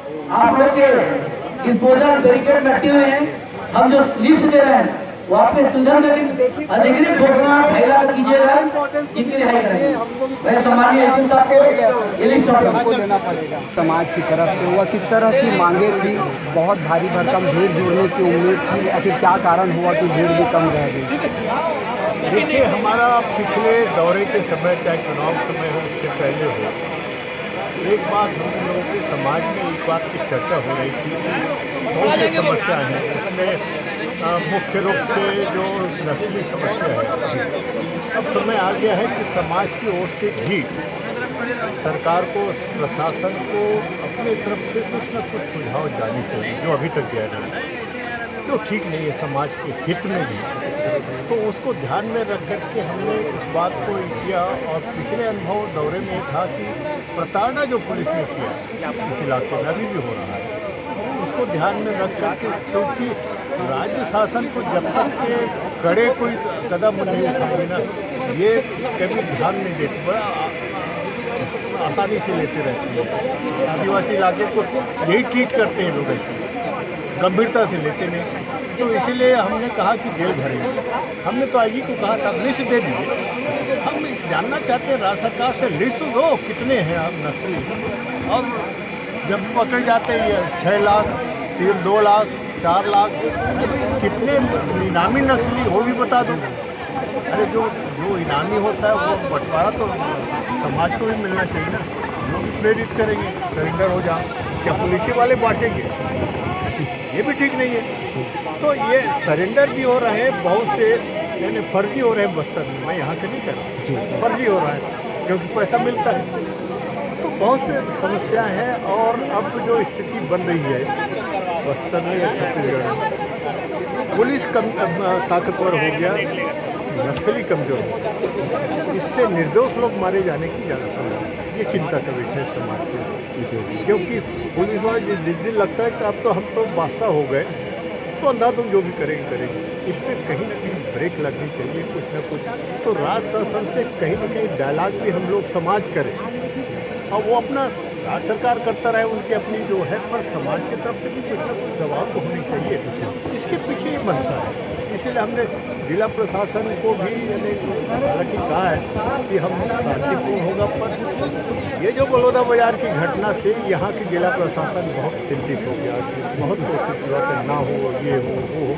आप लोग के डिस्पोजल बैरिकेड लटके हुए हैं, हम जो लिस्ट दे रहे हैं वो आप पे सुंदर लेकिन अधिकृत घोषणा फैला कर कीजिएगा, जिनकी रिहाई करेंगे। मैं सम्मानीय एसडीएम साहब को ये लिस्ट आपको देना पड़ेगा। समाज की तरफ से हुआ किस तरह की मांगे थी? बहुत भारी भरकम भीड़ जुड़ने की उम्मीद थी, आखिर क्या कारण हुआ कि भीड़ भी कम रह गई? देखिए, हमारा पिछले दौरे के समय, चाहे चुनाव समय हो उससे पहले हो, एक बात हम लोगों के समाज में एक बात की चर्चा हो रही थी कि बहुत सी समस्याएं हैं, उसमें मुख्य रूप से जो नस्ली समस्या है, अब समय आ गया है कि समाज की ओर से भी सरकार को, प्रशासन को अपनी तरफ से कुछ न कुछ सुझाव जाने चाहिए, जो अभी तक दिया नहीं, जो ठीक नहीं है समाज के हित में भी। तो उसको ध्यान में रख कर के हमने इस बात को किया। और पिछले अनुभव दौरे में था कि प्रताड़ना जो पुलिस ने किया इस इलाके में अभी भी हो रहा है, उसको ध्यान में रख कर के, क्योंकि राज्य शासन को जब तक के कड़े कोई कदम नहीं उठाएंगे ना, ये कभी ध्यान नहीं देते, बड़ा आसानी से लेते रहते हैं। आदिवासी इलाके को यही ट्रीट करते हैं लोग, ऐसे गंभीरता से लेते नहीं। तो इसीलिए हमने कहा कि जेल भरेंगे। हमने तो आईजी को कहा था लिस्ट दे दीजिए, हम जानना चाहते हैं राज्य सरकार से लिस्ट तो दो कितने हैं आप नस्ली, और जब पकड़े जाते हैं 6 लाख, 2 लाख, 4 लाख, कितने इनामी नस्ली वो भी बता दो। अरे जो इनामी होता है वो बंटवारा तो समाज को भी मिलना चाहिए ना, वो भी प्रेरित करेंगे, सरेंडर हो जाओ। क्या पुलिस वाले बांटेंगे? ये भी ठीक नहीं है। तो ये सरेंडर भी हो रहे हैं बहुत से, यानी फर्जी हो रहे हैं बस्तर में, मैं यहाँ के नहीं कर रहा, फर्जी हो रहा है क्योंकि पैसा मिलता है। तो बहुत से समस्याएं हैं। और अब जो स्थिति बन रही है बस्तर में या छत्तीसगढ़ में, पुलिस कम ताकतवर हो गया, नक्सली कमजोर हो गया, इससे निर्दोष लोग मारे जाने की ज़्यादा संभावना है। ये चिंता का विषय है समाज के, क्योंकि पुलिस वाले जिस दिन लगता है कि अब तो हम तो बादशाह हो गए, तो अंधाधुंध जो भी करेंगे। इस पर कहीं ना कहीं ब्रेक लगनी चाहिए, कुछ ना कुछ। तो राज्य शासन से कहीं ना कहीं डायलॉग भी हम लोग समाज करें, और वो अपना राज्य सरकार करता रहे उनकी अपनी जो है, पर समाज की तरफ से भी कुछ ना कुछ दबाव तो होनी चाहिए। इसके पीछे ही बनता है। इसीलिए हमने जिला प्रशासन को भी हालांकि कहा है कि हम शांतिपूर्ण होगा, पर ये जो बलौदा बाजार की घटना से यहाँ की जिला प्रशासन बहुत चिंतित हो गया, बहुत कोशिश हुआ कि ना हो, ये हो, वो हो,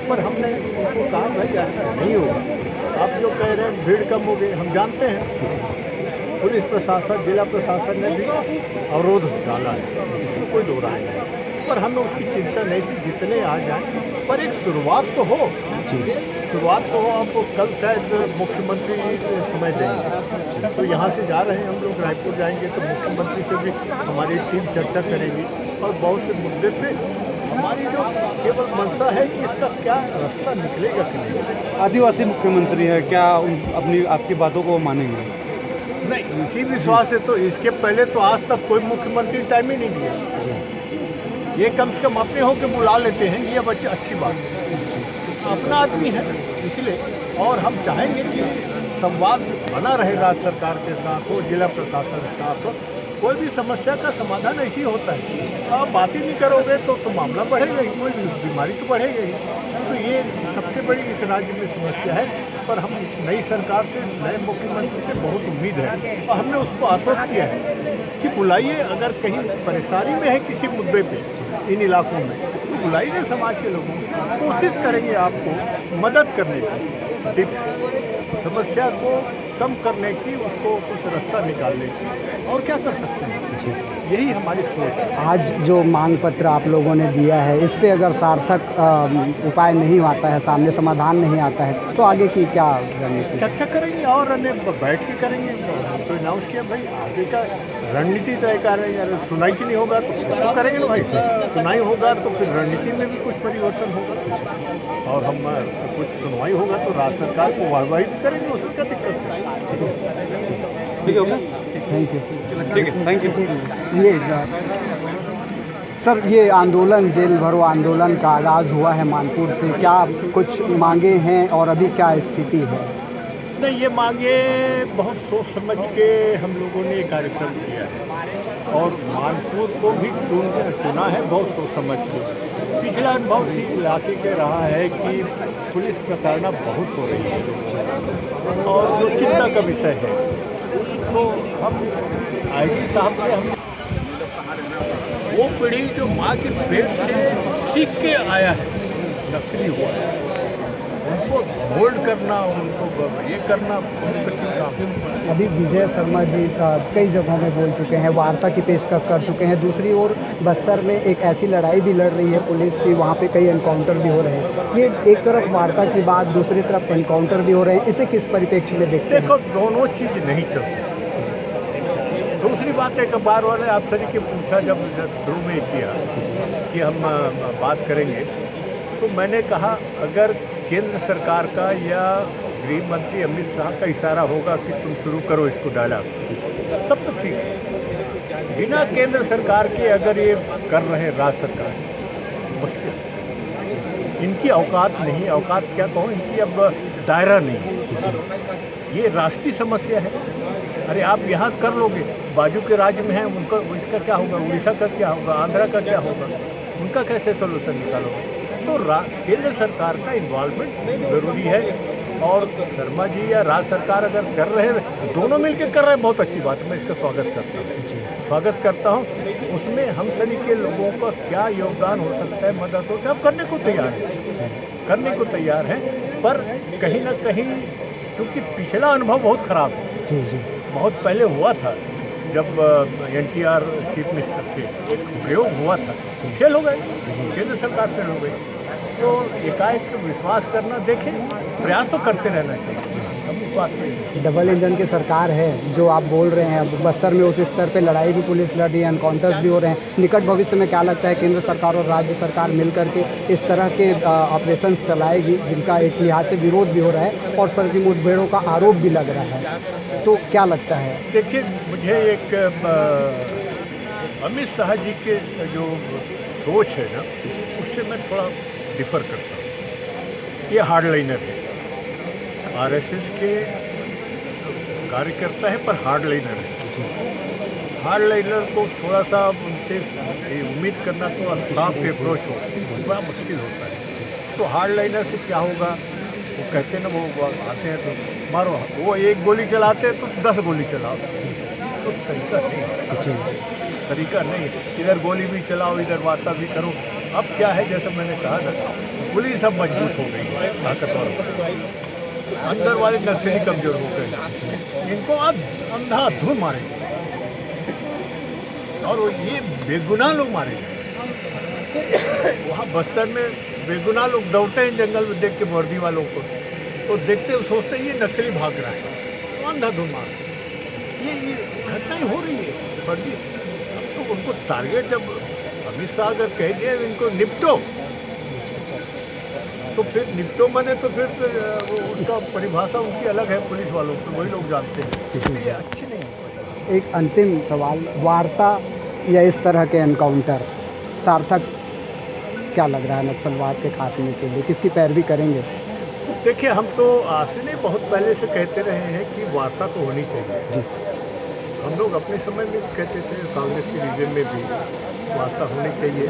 पर हमने उनको कहा भाई ऐसा नहीं होगा। आप जो कह रहे हैं भीड़ कम हो गई, हम जानते हैं, पुलिस प्रशासन, जिला प्रशासन ने भी अवरोध डाला है, इसमें कोई दो राय नहीं, पर हमें उसकी चिंता नहीं थी, जितने आ जाए, पर एक शुरुआत तो हो। शुरुआत तो हो। आपको कल शायद मुख्यमंत्री समय देंगे, तो यहाँ से जा रहे हैं हम लोग, रायपुर जाएंगे, तो मुख्यमंत्री से भी हमारी टीम चर्चा करेगी, और बहुत से मुद्दे पे हमारी जो केवल मंशा है कि इसका क्या रास्ता निकलेगा कि नहीं। आदिवासी मुख्यमंत्री है, क्या अपनी आपकी बातों को मानेंगे? नहीं, इसी विश्वास है। तो इसके पहले तो आज तक कोई मुख्यमंत्री टाइम ही नहीं दिया। ये कम से कम अपने हो के बुला लेते हैं, ये बच्चे अच्छी बात है, अपना आदमी है इसलिए। और हम चाहेंगे कि संवाद बना रहे राज्य सरकार के साथ हो, जिला प्रशासन के साथ हो। कोई भी समस्या का समाधान ऐसे ही होता है। आप बात ही नहीं करोगे तो मामला बढ़ेगा ही, कोई बीमारी तो बढ़ेगा ही। तो ये सबसे बड़ी इस राज्य में समस्या है। पर हम नई सरकार से, नए मुख्यमंत्री से बहुत उम्मीद है, और हमने उसको आश्वस्त किया है कि बुलाइए, अगर कहीं परेशानी में है किसी मुद्दे पे इन इलाकों में, तो बुलाइए समाज के लोगों को, कोशिश करेंगे आपको मदद करने की, समस्या को कम करने की, उसको कुछ रास्ता निकालने की, और क्या कर सकते हैं। यही हमारी सोच है। आज जो मांग पत्र आप लोगों ने दिया है, इस पे अगर सार्थक उपाय नहीं आता है, सामने समाधान नहीं आता है, तो आगे की क्या रणनीति? चर्चा करेंगे और बैठ के करेंगे। तो अनाउंस किया भाई, आगे का रणनीति तय कर रहे हैं। यार सुनाई की नहीं होगा तो करेंगे ना भाई, सुनाई होगा तो फिर रणनीति में भी कुछ परिवर्तन होगा, और हम कुछ सुनवाई होगा तो राज्य सरकार को वाहवाही भी करेंगे, उसमें क्या दिक्कत है। ठीक है, थैंक यू। ठीक है, थैंक यू। ये सर, ये आंदोलन, जेल भरो आंदोलन का आगाज़ हुआ है मानपुर से, क्या कुछ मांगे हैं और अभी क्या स्थिति है? नहीं, ये मांगे बहुत सोच समझ के हम लोगों ने ये कार्यक्रम किया है और मानपुर को भी चुना है बहुत सोच समझ के। पिछला अनुभव इसी इलाके के रहा है कि पुलिस प्रताड़ना बहुत हो रही है और जो चिंता का विषय है, तो हम आईजी साहब से हम वो पीढ़ी जो माँ के पेट से सीख के आया है, नक्सली हुआ है, उनको होल्ड करना, उनको ये करना बहुत कठिन काम है। अभी विजय शर्मा जी कई जगहों में बोल चुके हैं, वार्ता की पेशकश कर चुके हैं। दूसरी ओर बस्तर में एक ऐसी लड़ाई भी लड़ रही है पुलिस की, वहाँ पे कई एनकाउंटर भी हो रहे हैं। ये एक तरफ वार्ता की बात, दूसरी तरफ एनकाउंटर भी हो रहे हैं, इसे किस परिप्रेक्ष्य में देखते हैं? देखो, दोनों चीज़ नहीं चल सकती। दूसरी बात, एक अखबार वाले आप सभी के पूछा जब शुरू में किया कि हम बात करेंगे, तो मैंने कहा अगर केंद्र सरकार का या गृह मंत्री अमित शाह का इशारा होगा कि तुम शुरू करो इसको डायलॉग, तब तो ठीक है। बिना केंद्र सरकार के अगर ये कर रहे हैं राज्य सरकार, मुश्किल। इनकी औकात नहीं, औकात क्या कहूँ, इनकी अब दायरा नहीं। ये राष्ट्रीय समस्या है। अरे आप यहाँ कर लोगे, बाजू के राज्य में है, उनका इसका क्या होगा, उड़ीसा का क्या होगा, आंध्रा का क्या होगा, उनका कैसे सोल्यूशन निकालोगे? तो केंद्र सरकार का इन्वॉल्वमेंट ज़रूरी है और शर्मा जी या राज्य सरकार अगर कर रहे हैं, दोनों मिलकर कर रहे हैं, बहुत अच्छी बात है, मैं इसका स्वागत करता हूँ। उसमें हम सभी के लोगों का क्या योगदान हो सकता है, मदद हो, हम करने को तैयार हैं, पर कहीं ना कहीं क्योंकि पिछला अनुभव बहुत ख़राब है। बहुत पहले हुआ था जब NTR चीफ मिनिस्टर थे, एक प्रयोग हुआ था, फेल हो गए, केंद्र सरकार फेल हो गई। तो एकाएक विश्वास करना, देखें, प्रयास तो करते रहना चाहिए। हम इस बात पे डबल इंजन की सरकार है जो आप बोल रहे हैं, बस्तर में उस स्तर पे लड़ाई भी पुलिस लड़ रही है, एनकाउंटर्स भी हो रहे हैं। निकट भविष्य में क्या लगता है, केंद्र सरकार और राज्य सरकार मिलकर के इस तरह के ऑपरेशंस चलाएगी जिनका एक लिहाज से विरोध भी हो रहा है और फर्जी मुठभेड़ों का आरोप भी लग रहा है, तो क्या लगता है? देखिए, मुझे एक अमित शाह जी के जो सोच है ना, उससे मैं थोड़ा डिफर करता हूँ। ये हार्डलाइनर है, RSS के कार्यकर्ता है पर हार्डलाइनर है। हार्डलाइनर को थोड़ा सा उनसे उम्मीद करना तो साफ अप्रोच हो, बड़ा मुश्किल होता है। तो हार्डलाइनर से क्या होगा, वो कहते हैं ना, वो आते हैं तो मारो, वो एक गोली चलाते हैं तो 10 गोली चलाओ, तो तरीका नहीं। इधर गोली भी चलाओ, इधर वार्ता भी करो। अब क्या है, जैसे मैंने कहा ना, पुलिस अब मजबूत हो गई है, ताकतवर, अंदर वाले नक्सली कमजोर हो गए, इनको अब अंधाधुन मारेंगे और ये बेगुनाह लोग मारेंगे। वहाँ बस्तर में बेगुनाह लोग दौड़ते हैं जंगल में, देख के वर्दी वालों को, तो देखते सोचते हैं ये नक्सली भाग रहा है, तो अंधाधुन मार। ये घटनाएं हो रही है वर्दी। अब तो उनको टारगेट, जब अमित शाह अगर कह दिया इनको निपटो, तो फिर निपटो माने तो फिर वो उसका परिभाषा उनकी अलग है, पुलिस वालों को वही लोग जानते हैं, ये अच्छी नहीं। एक अंतिम सवाल, वार्ता या इस तरह के एनकाउंटर सार्थक क्या लग रहा है नक्सलवाद के खात्मे के लिए, किसकी पैरवी करेंगे? देखिए, हम तो आज से नहीं, बहुत पहले से कहते रहे हैं कि वार्ता तो होनी चाहिए। हम लोग अपने समय में कहते थे, कांग्रेस के रीजन में भी वार्ता होनी चाहिए,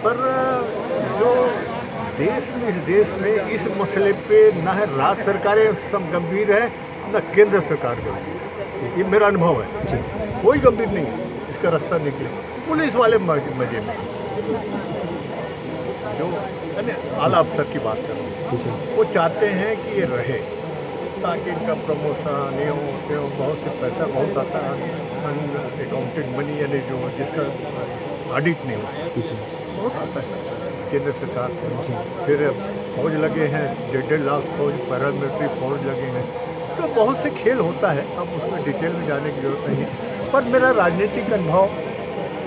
पर जो इस देश में इस मसले पे न है राज्य सरकारें सब गंभीर है, न केंद्र सरकार गंभीर है। ये मेरा अनुभव है, कोई गंभीर नहीं है, इसका रास्ता निकले। पुलिस वाले मजे में, जो आला अफसर की बात कर रहे हैं, वो चाहते हैं कि ये रहे ताकि इनका प्रमोशन ये हो, बहुत से पैसा बहुत आता है, अकाउंटेड मनी, यानी जो जिसका ऑडिट नहीं हो, बहुत आता है केंद्र सरकार से। फिर फौज लगे हैं, 1.5 लाख फौज, पैरामिलिट्री फौज लगे हैं, तो बहुत से खेल होता है। अब उसमें डिटेल में जाने की जरूरत नहीं है, पर मेरा राजनीतिक अनुभव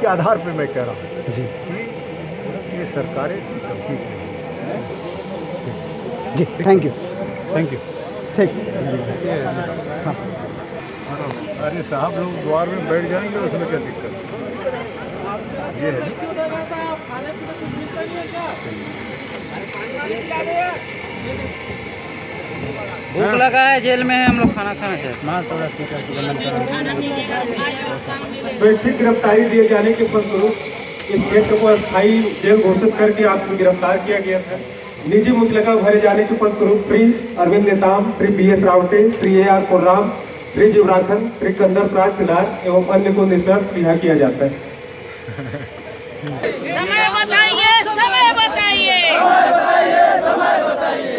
के आधार पर मैं कह रहा हूँ कि ये सरकारें गंभीर नहीं। जी, थैंक यू। ठीक। हाँ। अरे साहब, लोग द्वार में बैठ जाएंगे, उसमें क्या दिक्कत ये है। भूख लगा है, जेल में है, हम लोग खाना खाना चाहते माँ थोड़ा स्पीकर की बंद करो। वैश्विक गिरफ्तारी दिए जाने के फलस्वरूप इस क्षेत्र को अस्थायी जेल घोषित करके आपको गिरफ्तार किया गया था। निजी मुतलका भरे जाने के फलस्वरूप श्री अरविंद नेताम, श्री BS रावटे, श्री AR कोर्राम, श्री जीवराखन, श्री कंदरराज किनार एवं अन्य को निःशर्त रिहा किया जाता है। समय बताइए, समय बताइए, समय बताइए, समय बताइए,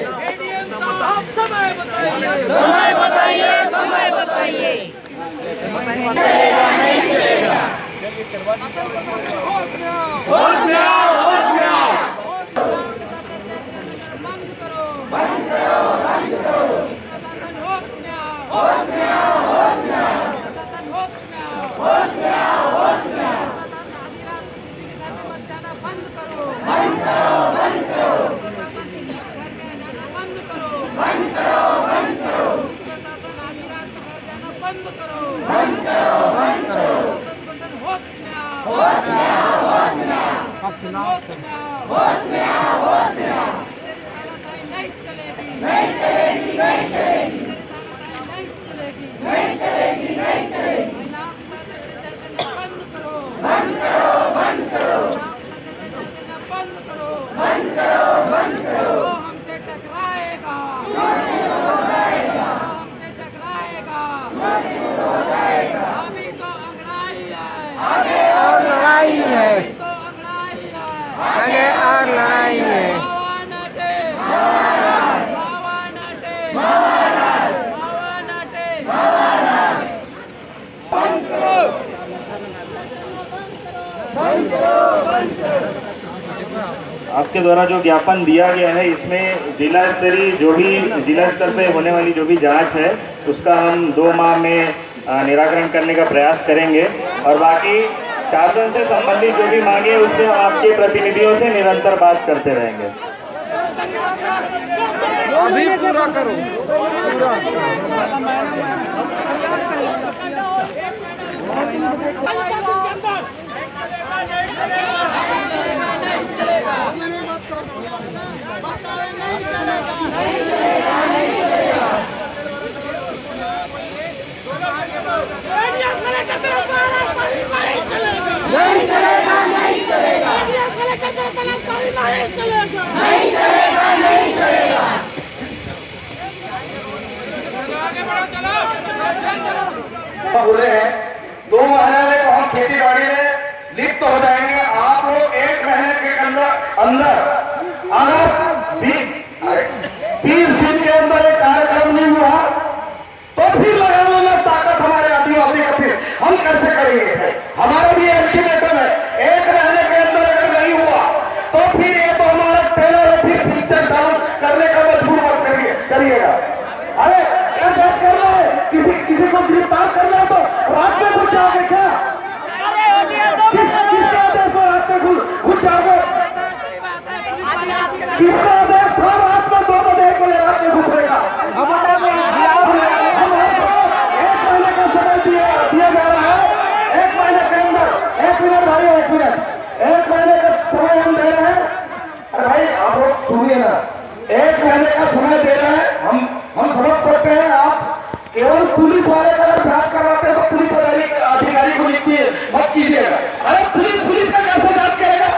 समय बताइए, समय बताइए। होश में आओ, होश में आओ। बंद करो, बंद करो, बंद करो। प्रशासन होश में आओ, होश में आओ, होश में आओ। प्रशासन होश में आओ, होश में आओ, होश में आओ। प्रशासन आधी रात को किसी के घर में मत जाना, बंद करो, बंद करो, बंद करो। प्रशासन किसी के घर में जाना बंद करो, बंद करो, बंद करो। प्रशासन आधी रात को घर जाना बंद करो, बंद करो, बंद करो। प्रशासन होश में आओ, होश में आओ, होश में आओ। प्रशासन होश में आओ, होश में आओ, होश में आओ। तेरी तानाशाही नहीं चलेगी, नहीं चलेगी, नहीं चलेगी। तेरी तानाशाही नहीं चलेगी, नहीं चलेगी, नहीं चलेगी। महिलाओं के साथ अत्याचार करना बंद करो, बंद करो, बंद करो। महिलाओं के साथ अत्याचार करना बंद करो, बंद करो, बंद करो। वो हमसे टकराएगा, वो हमसे टकराएगा, अभी तो अंगड़ाई है, आगे और लड़ाई है, अभी तो अंगड़ाई है, आगे और लड़ाई है। बाबा नाटे, बाबा नाटे, बाबा नाटे। बंद करो, बंद करो, बंद करो। आपके द्वारा जो ज्ञापन दिया गया है इसमें जिला स्तरीय जो भी जिला स्तर पे होने वाली जो भी जांच है उसका हम 2 माह में निराकरण करने का प्रयास करेंगे और बाकी शासन से संबंधित जो भी मांगे है उससे हम आपके प्रतिनिधियों से निरंतर बात करते रहेंगे। अभी पूरा करो, बोले हैं 2 महीने में तो हम खेती बाड़ी में लिप्त हो जाएंगे। आप लोग 1 महीने के अंदर अगर 30 दिन के अंदर एक कार्यक्रम नहीं हुआ तो फिर लगा लेना ताकत हमारे आदिवासी का फिर हम कैसे करेंगे। हमारा भी अल्टीमेटम है 1 महीने के अंदर अगर नहीं हुआ तो फिर ये तो हमारा पहला फिर पिक्चर चालू करने का मजबूर मत करिएगा। अरे क्या बात कर रहे हैं, किसी को गिरफ्तार करना है तो रात में घुस जाओगे क्या? किसके आदेश पर रात में घुस जाओगे? किसका आदेश था रात में 2 बजे बोले रात में घुसेगा? हमको 1 महीने का समय दिया जा रहा है। 1 महीने के अंदर 1 मिनट भाई, 1 मिनट, 1 महीने का समय हम दे रहे हैं। अरे भाई आप लोग सुनिए ना, 1 महीने का समय दे रहे हैं। हम समझ सकते हैं आप केवल पुलिस वाले का अगर जांच करवाते हैं तो पुलिस अधिकारी को लिखिए मत कीजिएगा। अरे पुलिस का कैसे जांच करेगा?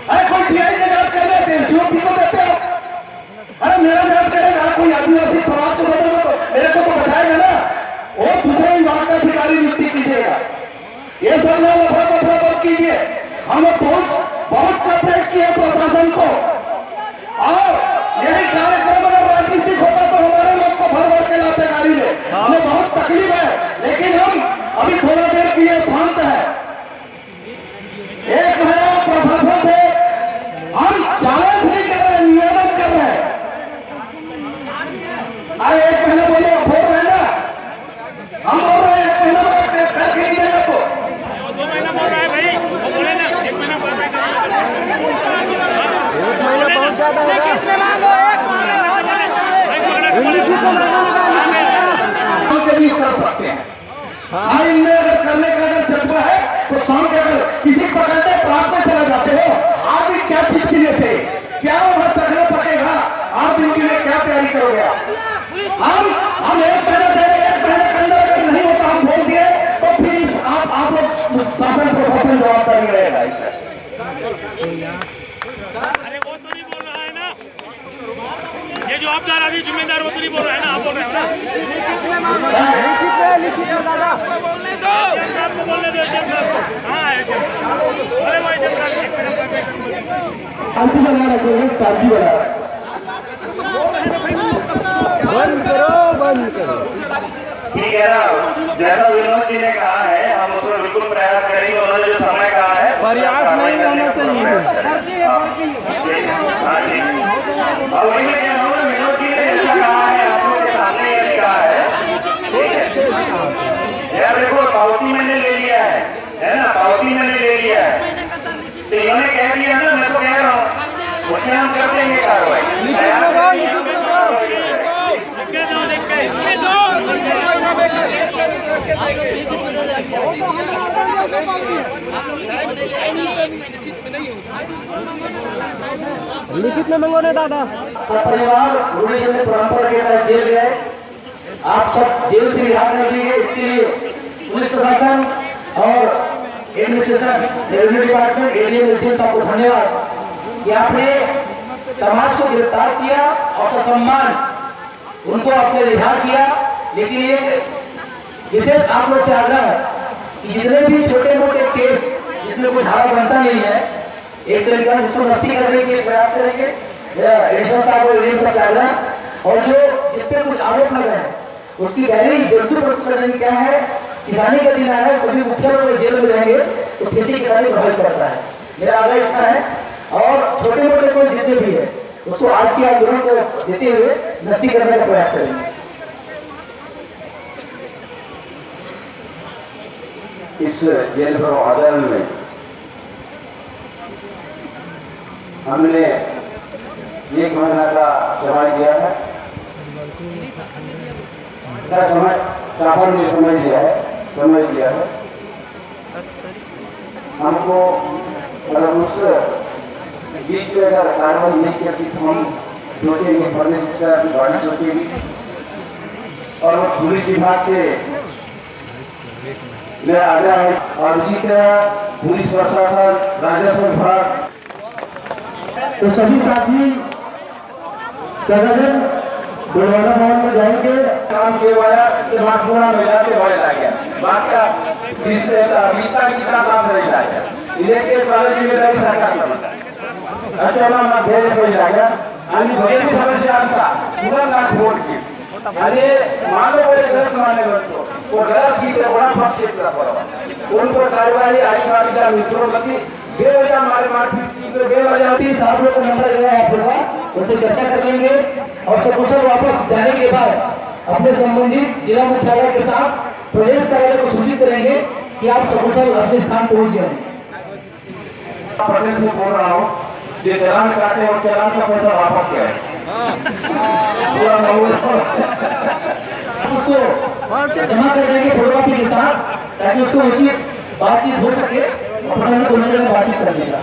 अरे कोई PI का जांच कर रहे थे, DOP को देते हो। अरे मेरा जांच करेगा कोई आदिवासी समाज को बदलेगा तो मेरे को तो बचाएगा ना। वो दूसरे विभाग का अधिकारी नियुक्ति कीजिएगा। ये सब ना लफड़ा कपड़ा बंद कीजिए। हम लोग बहुत कॉपरेट किए प्रशासन को और यही कार्यक्रम अगर राजनीतिक होता तो हमारे लोग को भर के लाते गाड़ी में। हमें बहुत तकलीफ है लेकिन हम अभी थोड़ा देर के लिए शांत है। 1 महीना प्रशासन से हम चैलेंज नहीं कर रहे, निवेदन कर रहे हैं। अरे 1 महीना बोले बोल रहे हैं ना, हम बोल रहे हैं 1 महीना करके नहीं देगा तो 2 महीना बोल रहा है भाई, बोले ना 1 महीना बोल रहा है। बहुत ज्यादा होगा। भी कर सकते हैं। आइन में अगर करने का अगर जज्बा है तो शाम के अगर किसी पकड़ते रात में चला जाते हो। 8 दिन क्या चीज के लिए थे? क्या वहां चखना पड़ेगा? 8 दिन के लिए क्या तैयारी करोगे आप? हम एक महीने दे रहे हैं, एक महीने के अंदर अगर नहीं होता हम बोल दिए तो फिर आप लोग शासन प्रशासन जवाबदारी रहेगा इसमें। अरे वो तो नहीं बोल रहा है ना, ये जो आप चार आदमी जिम्मेदार वो तो नहीं बोल रहा है ना, आप बोल रहे हो ना। बोलने दो, आपको बोलने दो। हाँ अरे भाई शांति बना रखेंगे, शांति बना बंद करो। ठीक है ना, जैसा विनोद जी ने कहा है हम उसमें बिल्कुल प्रयास करेंगे। उन्होंने जो समय कहा है प्रयास नहीं होना चाहिए। हाँ जी, और वही मैं कह रहा हूँ ना, विनोद जी ने जैसा कहा है आप लोगों के सामने ये कहा है, ठीक है यार। देखो पावती मैंने ले लिया है ना, पावती मैंने ले लिया है, तो इन्होंने कह दिया ना, मैं तो कह रहा हूँ उसमें हम कर देंगे कार्रवाई। लिखित में मंगवाने दादा। परिवार रूढ़ी जैसे परंपरा के साथ जेल गए, आप सब जेल से रिहा कर दिए। इसके लिए पुलिस प्रशासन और administration, revenue department, ADM SDM सबको धन्यवाद कि आपने समाज को गिरफ्तार किया और ससम्मान उनको आपने रिहा किया। लेकिन एक विशेष आप लोग से आग्रह है कि जितने भी छोटे मोटे केस जिसमें कोई धारा बनता नहीं है, एक तरीका से उसको नस्ती करने के लिए प्रयास करेंगे। एडिशनल साहब और एडीएम साहब आग्रह, और जो जिस पे कुछ आरोप लगे हैं उसकी गहरी जल्दी प्रस्तुत करने की क्या है। किसानी का दिन आया है, सभी मुखिया लोग जेल में रहेंगे तो खेती किसानी प्रभावित करता है। मेरा आग्रह इतना है, और छोटे मोटे कोई जितने भी है उसको आज की आंदोलन को देते हुए नस्ती करने का प्रयास करेंगे। इस जेल प्रभादल में हमने 1 महीना का समय दिया है, समय दिया है हमको। अगर उस बीच में अगर कार्रवाई नहीं करती तो हम सोचेंगे फर्नेस गाड़ी सोचेगी, और वो पुलिस विभाग से मेरा आग्रह है, और इसी तरह पुलिस प्रशासन, राजस्व विभाग, तो सभी साथी संगठन गुरुवारा भवन में जाएंगे। काम के वाया स्मार्टफोन मैदान से भय गया, बात का गीता गीता काम नहीं लाया, इलेक्टेड वाले जिम्मेदारी सरकार का अच्छा ना मध्य कोई लाया आणि भयंकर समस्या आमचा पूरा ना छोड़ के अरे मानो बड़े गलत माने लगतो वो गलत की तो बड़ा पक्ष का पड़वा उन पर कार्रवाई आई बात का मित्रों गति बेवजह मारे मारपीट की तो बेवजह होती। साहब लोग को नंबर गया है आपको, उनसे चर्चा कर लेंगे और सकुशल वापस जाने के बाद अपने संबंधित जिला मुख्यालय के साथ प्रदेश कार्यालय को सूचित करेंगे कि आप सकुशल अपने स्थान पहुंच गए। प्रदेश में बोल रहा हूँ ये चालान काटे और चालान का पैसा वापस किया उसको जमा कर देंगे फोटोकॉपी के साथ, ताकि उसको उचित बातचीत हो सके और प्रधानमंत्री बातचीत कर लेगा।